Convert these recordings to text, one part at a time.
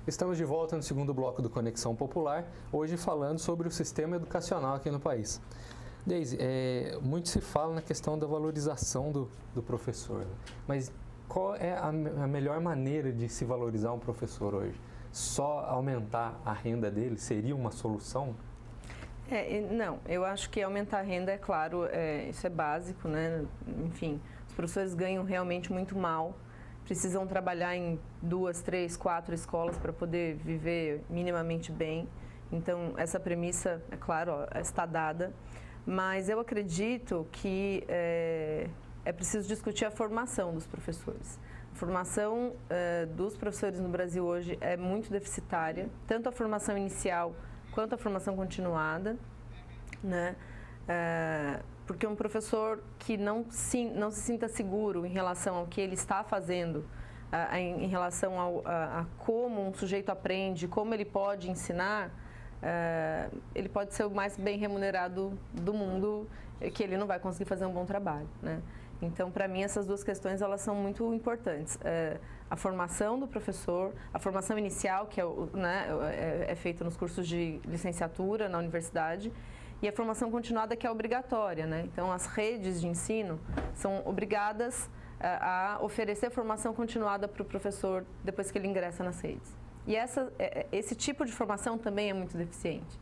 Estamos de volta no segundo bloco do Conexão Popular, hoje falando sobre o sistema educacional aqui no país. Deise, muito se fala na questão da valorização do professor, mas qual é a melhor maneira de se valorizar um professor hoje? Só aumentar a renda dele seria uma solução? Não, eu acho que aumentar a renda, é claro, isso é básico, né? Enfim, os professores ganham realmente muito mal, precisam trabalhar em 2, 3, 4 escolas para poder viver minimamente bem. Então, essa premissa, é claro, está dada. Mas eu acredito que é preciso discutir a formação dos professores. A formação dos professores no Brasil hoje é muito deficitária, tanto a formação inicial quanto a formação continuada, né? Porque um professor que não se sinta seguro em relação ao que ele está fazendo, em relação a como um sujeito aprende, como ele pode ensinar, ele pode ser o mais bem remunerado do mundo, que ele não vai conseguir fazer um bom trabalho, né? Então, para mim, essas duas questões elas são muito importantes. A formação do professor, a formação inicial, que é feita nos cursos de licenciatura na universidade, e a formação continuada, que é obrigatória, né? Então, as redes de ensino são obrigadas a oferecer formação continuada para o professor depois que ele ingressa nas redes. E esse tipo de formação também é muito deficiente.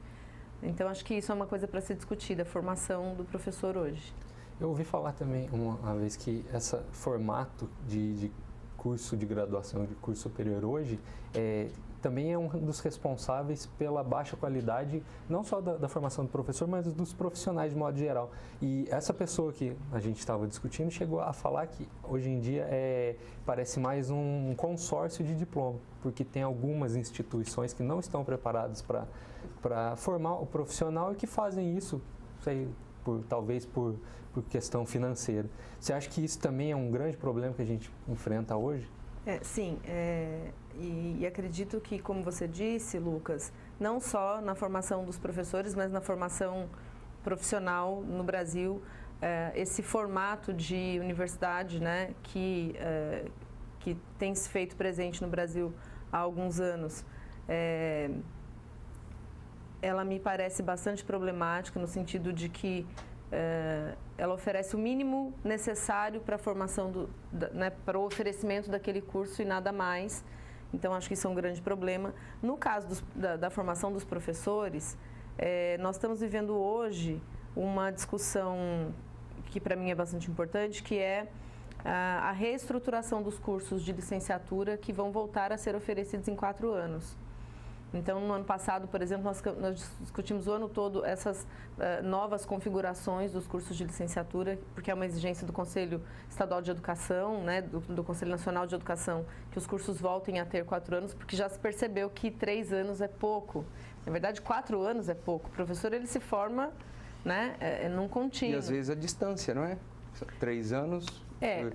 Então, acho que isso é uma coisa para ser discutida, a formação do professor hoje. Eu ouvi falar também uma vez que esse formato de curso de graduação, de curso superior hoje, também é um dos responsáveis pela baixa qualidade, não só da formação do professor, mas dos profissionais de modo geral. E essa pessoa que a gente estava discutindo chegou a falar que hoje em dia parece mais um consórcio de diploma, porque tem algumas instituições que não estão preparadas para formar o profissional e que fazem isso, talvez por questão financeira. Você acha que isso também é um grande problema que a gente enfrenta hoje? Sim, e acredito que, como você disse, Lucas, não só na formação dos professores, mas na formação profissional no Brasil, esse formato de universidade, né, que tem se feito presente no Brasil há alguns anos, ela me parece bastante problemática no sentido de que ela oferece o mínimo necessário para a formação, para o oferecimento daquele curso e nada mais. Então, acho que isso é um grande problema. No caso da formação dos professores, nós estamos vivendo hoje uma discussão que para mim é bastante importante, que é a reestruturação dos cursos de licenciatura que vão voltar a ser oferecidos em 4 anos. Então, no ano passado, por exemplo, nós discutimos o ano todo essas novas configurações dos cursos de licenciatura, porque é uma exigência do Conselho Estadual de Educação, né, do Conselho Nacional de Educação, que os cursos voltem a ter 4 anos, porque já se percebeu que 3 anos é pouco. Na verdade, 4 anos é pouco. O professor, ele se forma, né, num contínuo. E às vezes a distância, não é? 3 anos...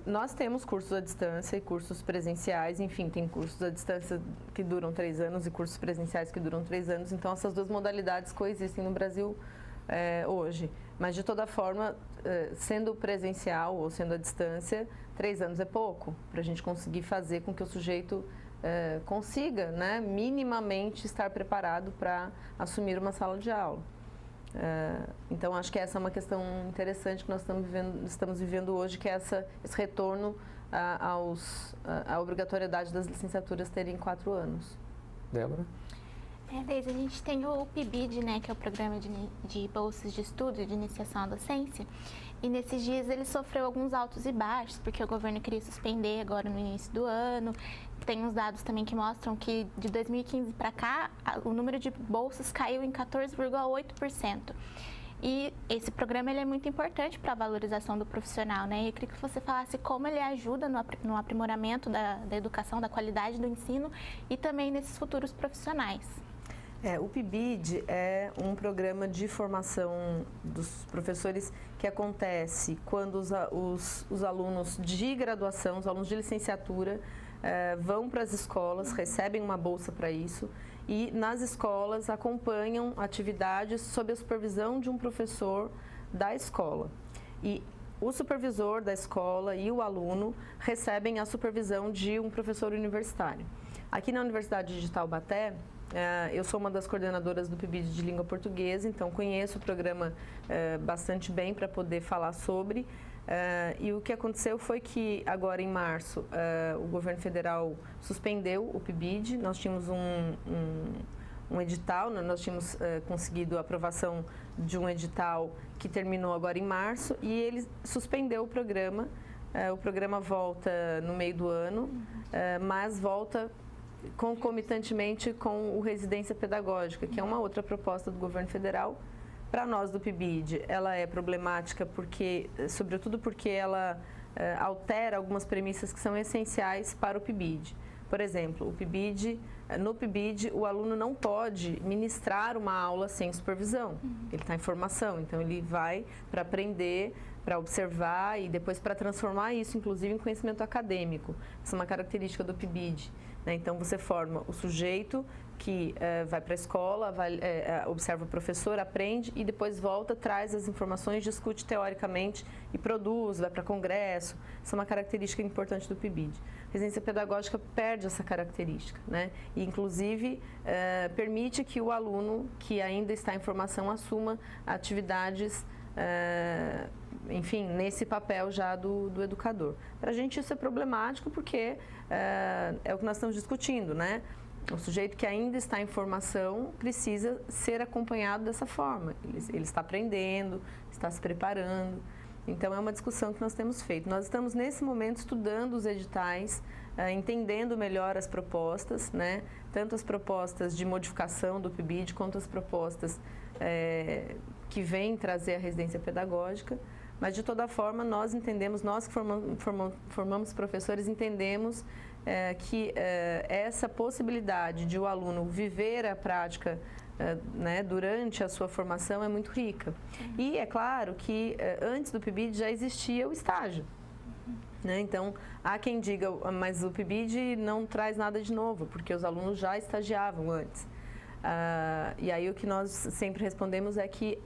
Nós temos cursos à distância e cursos presenciais, enfim, tem cursos à distância que duram 3 anos e cursos presenciais que duram 3 anos, então essas duas modalidades coexistem no Brasil hoje. Mas, de toda forma, sendo presencial ou sendo à distância, 3 anos é pouco para a gente conseguir fazer com que o sujeito consiga, né, minimamente estar preparado para assumir uma sala de aula. Então, acho que essa é uma questão interessante que nós estamos vivendo hoje, que é esse retorno à obrigatoriedade das licenciaturas terem 4 anos. Débora? Desde a gente tem o PIBID, né, que é o Programa de Bolsas de Estudo de Iniciação à Docência, e nesses dias ele sofreu alguns altos e baixos, porque o governo queria suspender agora no início do ano. Tem uns dados também que mostram que de 2015 para cá, o número de bolsas caiu em 14,8%. E esse programa ele é muito importante para a valorização do profissional, né? E eu queria que você falasse como ele ajuda no aprimoramento da educação, da qualidade do ensino e também nesses futuros profissionais. O PIBID é um programa de formação dos professores que acontece quando os alunos de graduação, os alunos de licenciatura, vão para as escolas, recebem uma bolsa para isso e nas escolas acompanham atividades sob a supervisão de um professor da escola. E o supervisor da escola e o aluno recebem a supervisão de um professor universitário. Aqui na Universidade de Taubaté, eu sou uma das coordenadoras do PIBID de língua portuguesa, então conheço o programa bastante bem para poder falar sobre. E o que aconteceu foi que agora em março o governo federal suspendeu o PIBID. Nós tínhamos um edital, nós tínhamos conseguido a aprovação de um edital que terminou agora em março e ele suspendeu o programa. O programa volta no meio do ano, mas volta concomitantemente com o Residência Pedagógica, que é uma outra proposta do governo federal. Para nós do PIBID, ela é problemática sobretudo porque ela altera algumas premissas que são essenciais para o PIBID. Por exemplo, no PIBID, o aluno não pode ministrar uma aula sem supervisão. Ele está em formação, então ele vai para aprender, para observar e depois para transformar isso, inclusive, em conhecimento acadêmico. Essa é uma característica do PIBID. Então, você forma o sujeito que vai para a escola, observa o professor, aprende e depois volta, traz as informações, discute teoricamente e produz, vai para congresso. Essa é uma característica importante do PIBID. A residência pedagógica perde essa característica, né? E, inclusive, permite que o aluno que ainda está em formação assuma atividades enfim, nesse papel já do educador. Para a gente isso é problemático porque é o que nós estamos discutindo, né? O sujeito que ainda está em formação precisa ser acompanhado dessa forma. Ele está aprendendo, está se preparando. Então, é uma discussão que nós temos feito. Nós estamos, nesse momento, estudando os editais, entendendo melhor as propostas, né? Tanto as propostas de modificação do PIBID, quanto as propostas que vêm trazer a residência pedagógica. Mas, de toda forma, nós entendemos, nós que formamos professores, entendemos que essa possibilidade de o aluno viver a prática né, durante a sua formação é muito rica. E é claro que antes do PIBID já existia o estágio. Né? Então, há quem diga, mas o PIBID não traz nada de novo, porque os alunos já estagiavam antes. E aí o que nós sempre respondemos é que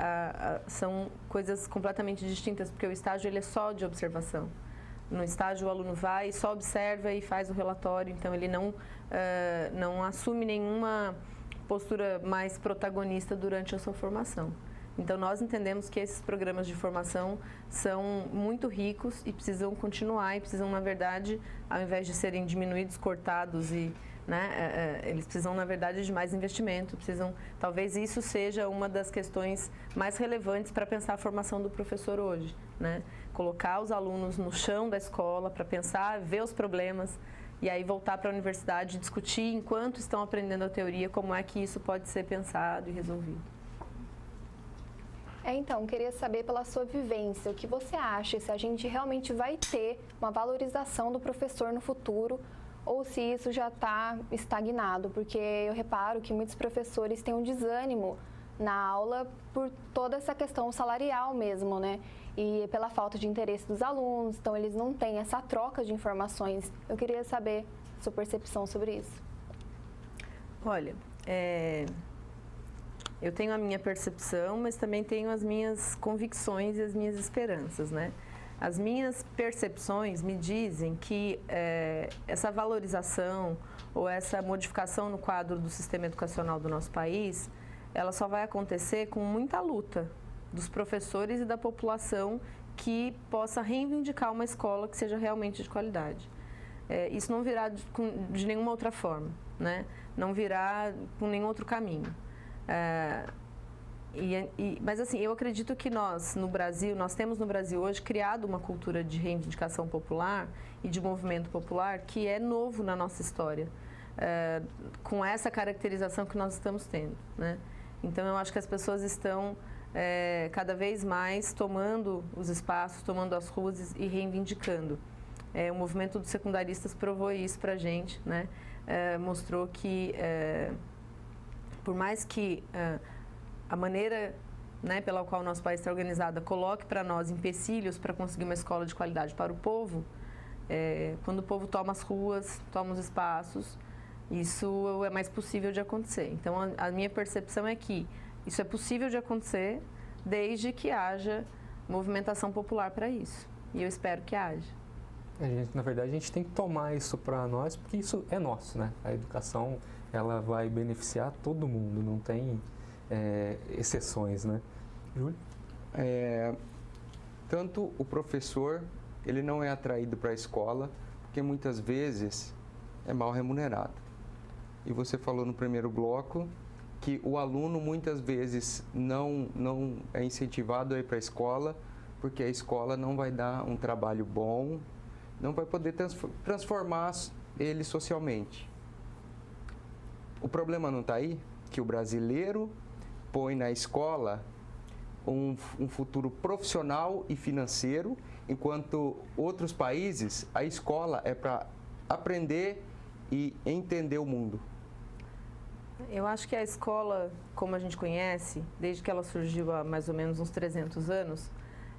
são coisas completamente distintas, porque o estágio ele é só de observação. No estágio o aluno vai, só observa e faz o relatório, então ele não assume nenhuma postura mais protagonista durante a sua formação. Então nós entendemos que esses programas de formação são muito ricos e precisam continuar e precisam, na verdade, ao invés de serem diminuídos, cortados né, eles precisam, na verdade, de mais investimento, talvez isso seja uma das questões mais relevantes para pensar a formação do professor hoje, né? Colocar os alunos no chão da escola para pensar, ver os problemas e aí voltar para a universidade e discutir, enquanto estão aprendendo a teoria, como é que isso pode ser pensado e resolvido. Então, queria saber pela sua vivência, o que você acha, se a gente realmente vai ter uma valorização do professor no futuro, ou se isso já está estagnado, porque eu reparo que muitos professores têm um desânimo na aula por toda essa questão salarial mesmo, né? E pela falta de interesse dos alunos, então eles não têm essa troca de informações. Eu queria saber a sua percepção sobre isso. Olha, eu tenho a minha percepção, mas também tenho as minhas convicções e as minhas esperanças, né? As minhas percepções me dizem que essa valorização ou essa modificação no quadro do sistema educacional do nosso país, ela só vai acontecer com muita luta dos professores e da população que possa reivindicar uma escola que seja realmente de qualidade. Isso não virá de nenhuma outra forma, né? Não virá com nenhum outro caminho. Mas assim, eu acredito que nós temos no Brasil hoje criado uma cultura de reivindicação popular e de movimento popular que é novo na nossa história, com essa caracterização que nós estamos tendo, né? Então eu acho que as pessoas estão cada vez mais tomando os espaços, tomando as ruas e reivindicando. O movimento dos secundaristas provou isso pra gente, né? Mostrou que por mais que a maneira, né, pela qual o nosso país está organizado coloque para nós empecilhos para conseguir uma escola de qualidade para o povo, quando o povo toma as ruas, toma os espaços, isso é mais possível de acontecer. Então, a minha percepção é que isso é possível de acontecer desde que haja movimentação popular para isso. E eu espero que haja. Na verdade, a gente tem que tomar isso para nós, porque isso é nosso, né? A educação, ela vai beneficiar todo mundo, não tem exceções, né? Júlio? Tanto o professor, ele não é atraído para a escola, porque muitas vezes é mal remunerado. E você falou no primeiro bloco que o aluno muitas vezes não é incentivado a ir para a escola, porque a escola não vai dar um trabalho bom, não vai poder transformar ele socialmente. O problema não está aí? Que o brasileiro põe na escola um futuro profissional e financeiro, enquanto outros países, a escola é para aprender e entender o mundo. Eu acho que a escola, como a gente conhece, desde que ela surgiu há mais ou menos uns 300 anos,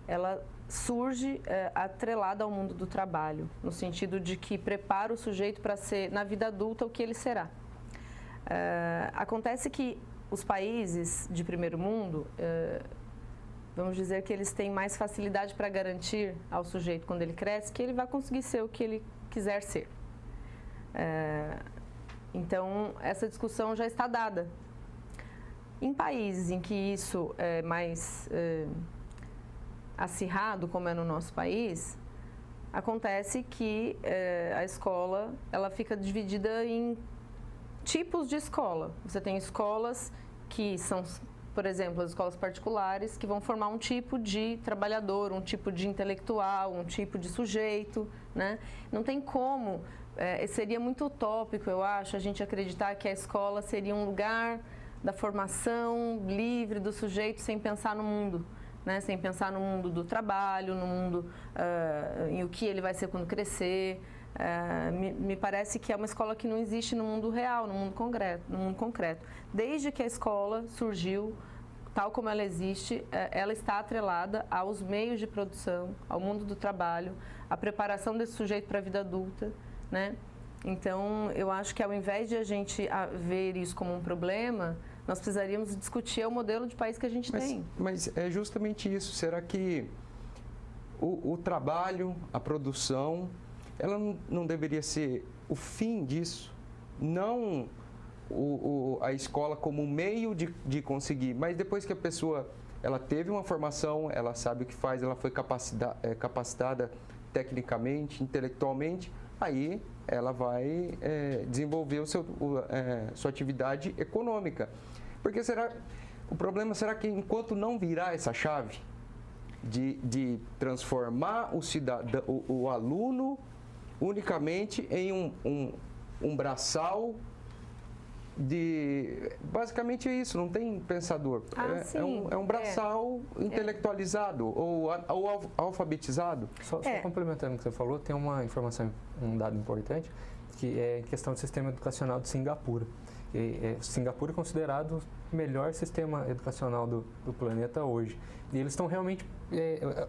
ela surge atrelada ao mundo do trabalho, no sentido de que prepara o sujeito para ser, na vida adulta, o que ele será. Acontece que os países de primeiro mundo, vamos dizer que eles têm mais facilidade para garantir ao sujeito, quando ele cresce, que ele vai conseguir ser o que ele quiser ser. Então, essa discussão já está dada. Em países em que isso é mais acirrado, como é no nosso país, acontece que a escola ela fica dividida em tipos de escola. Você tem escolas que são, por exemplo, as escolas particulares, que vão formar um tipo de trabalhador, um tipo de intelectual, um tipo de sujeito, né? Não tem como, seria muito utópico, eu acho, a gente acreditar que a escola seria um lugar da formação livre do sujeito sem pensar no mundo, né? Sem pensar no mundo do trabalho, no mundo em o que ele vai ser quando crescer. Me parece que é uma escola que não existe no mundo real, no mundo concreto. Desde que a escola surgiu, tal como ela existe, ela está atrelada aos meios de produção, ao mundo do trabalho, à preparação desse sujeito para a vida adulta, né? Então, eu acho que ao invés de a gente ver isso como um problema, nós precisaríamos discutir o modelo de país que a gente tem. Mas é justamente isso. Será que o trabalho, a produção, ela não deveria ser o fim disso? Não a escola como meio de conseguir, mas depois que a pessoa ela teve uma formação, ela sabe o que faz, ela foi capacitada tecnicamente, intelectualmente, aí ela vai desenvolver sua atividade econômica. Porque o problema será que enquanto não virar essa chave de transformar o aluno unicamente em um braçal basicamente é isso, não tem pensador. É um braçal intelectualizado ou alfabetizado. Só complementando o que você falou, tem uma informação, um dado importante, que é a questão do sistema educacional de Singapura. Singapura é considerado o melhor sistema educacional do planeta hoje. E eles estão realmente,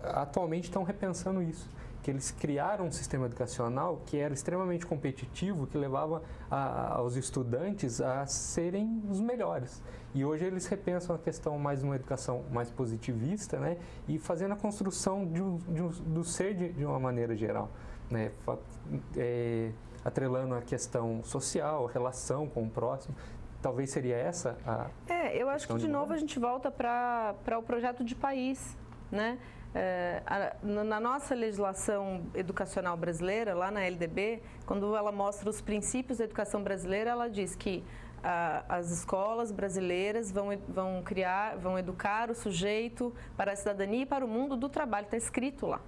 atualmente estão repensando isso. Que eles criaram um sistema educacional que era extremamente competitivo, que levava aos estudantes a serem os melhores. E hoje eles repensam a questão mais uma educação mais positivista, né? E fazendo a construção do ser de uma maneira geral, né? Atrelando a questão social, a relação com o próximo. Talvez seria essa a eu acho que de novo a gente volta para o projeto de país, né? Na nossa legislação educacional brasileira, lá na LDB, quando ela mostra os princípios da educação brasileira, ela diz que as escolas brasileiras vão educar o sujeito para a cidadania e para o mundo do trabalho. Está escrito lá.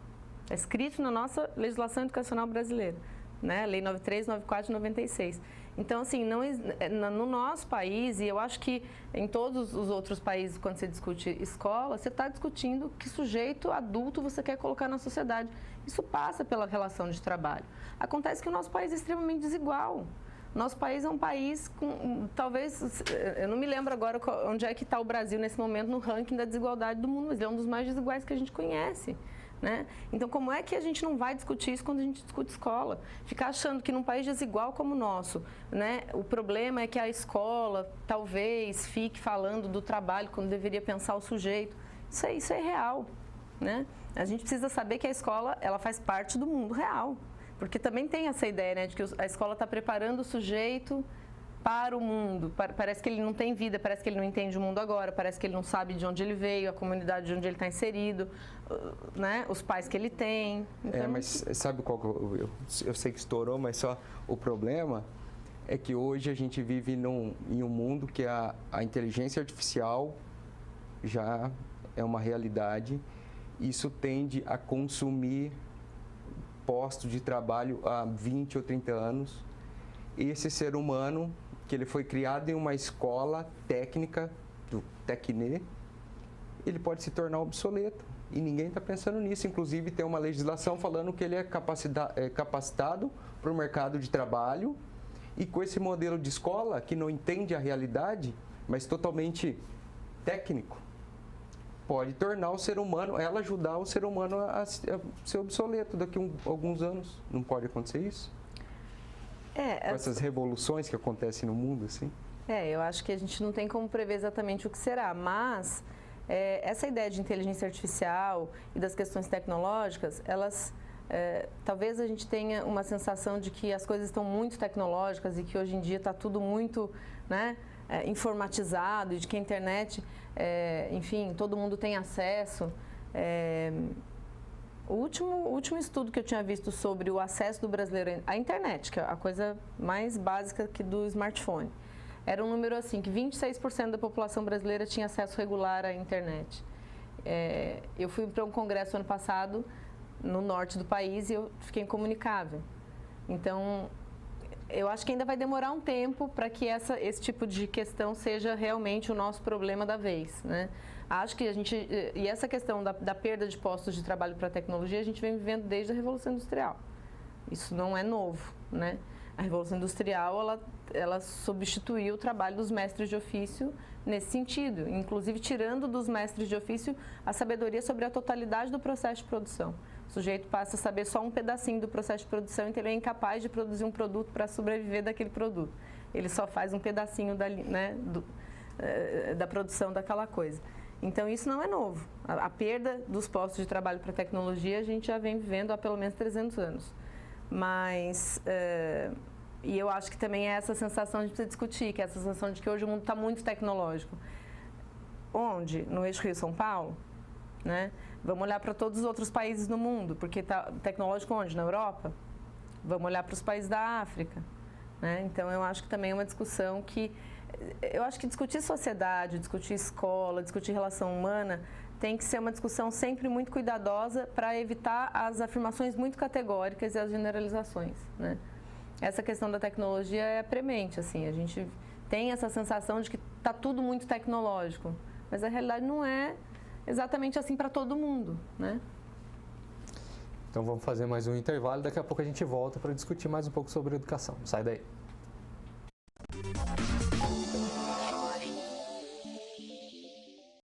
Está escrito na nossa legislação educacional brasileira, né? Lei 93, 94 e 96. Então, assim, no nosso país, e eu acho que em todos os outros países, quando você discute escola, você está discutindo que sujeito adulto você quer colocar na sociedade. Isso passa pela relação de trabalho. Acontece que o nosso país é extremamente desigual. Nosso país é um país com, talvez, eu não me lembro agora onde é que está o Brasil nesse momento no ranking da desigualdade do mundo, mas ele é um dos mais desiguais que a gente conhece. Né? Então, como é que a gente não vai discutir isso quando a gente discute escola? Ficar achando que num país desigual como o nosso, né, o problema é que a escola talvez fique falando do trabalho quando deveria pensar o sujeito. Isso é real. né? A gente precisa saber que a escola, ela faz parte do mundo real. Porque também tem essa ideia, né, de que a escola está preparando o sujeito para o mundo. Parece que ele não tem vida, parece que ele não entende o mundo agora, parece que ele não sabe de onde ele veio, a comunidade de onde ele está inserido, né, os pais que ele tem. Então... mas sabe qual que eu sei que estourou, mas só o problema é que hoje a gente vive em um mundo que a inteligência artificial já é uma realidade. Isso tende a consumir postos de trabalho há 20 ou 30 anos. Esse ser humano, que ele foi criado em uma escola técnica, do Tecnê, ele pode se tornar obsoleto. E ninguém está pensando nisso. Inclusive, tem uma legislação falando que ele é capacitado para o mercado de trabalho. E com esse modelo de escola, que não entende a realidade, mas totalmente técnico, pode tornar o ser humano, ela ajudar o ser humano a ser obsoleto daqui a alguns anos. Não pode acontecer isso? Com essas revoluções que acontecem no mundo, assim? Eu acho que a gente não tem como prever exatamente o que será, mas essa ideia de inteligência artificial e das questões tecnológicas, elas... talvez a gente tenha uma sensação de que as coisas estão muito tecnológicas e que hoje em dia está tudo muito, né, informatizado, e de que a internet, enfim, todo mundo tem acesso. O último estudo que eu tinha visto sobre o acesso do brasileiro à internet, que é a coisa mais básica que do smartphone, era um número assim, que 26% da população brasileira tinha acesso regular à internet. Eu fui para um congresso ano passado no norte do país e eu fiquei incomunicável. Então, eu acho que ainda vai demorar um tempo para que esse tipo de questão seja realmente o nosso problema da vez, né? Acho que e essa questão da perda de postos de trabalho para a tecnologia, a gente vem vivendo desde a Revolução Industrial. Isso não é novo, né? A Revolução Industrial, ela substituiu o trabalho dos mestres de ofício nesse sentido, inclusive tirando dos mestres de ofício a sabedoria sobre a totalidade do processo de produção. O sujeito passa a saber só um pedacinho do processo de produção, então ele é incapaz de produzir um produto para sobreviver daquele produto. Ele só faz um pedacinho da produção daquela coisa. Então, isso não é novo. A perda dos postos de trabalho para a tecnologia, a gente já vem vivendo há pelo menos 300 anos. Mas, e eu acho que também é essa sensação de precisa discutir, que é essa sensação de que hoje o mundo está muito tecnológico. Onde? No eixo Rio-São Paulo, né? Vamos olhar para todos os outros países do mundo, porque está tecnológico onde? Na Europa? Vamos olhar para os países da África, né? Então, eu acho que também é uma discussão que... Eu acho que discutir sociedade, discutir escola, discutir relação humana tem que ser uma discussão sempre muito cuidadosa para evitar as afirmações muito categóricas e as generalizações, né? Essa questão da tecnologia é premente, assim, a gente tem essa sensação de que está tudo muito tecnológico, mas a realidade não é exatamente assim para todo mundo, né? Então vamos fazer mais um intervalo, daqui a pouco a gente volta para discutir mais um pouco sobre educação. Sai daí.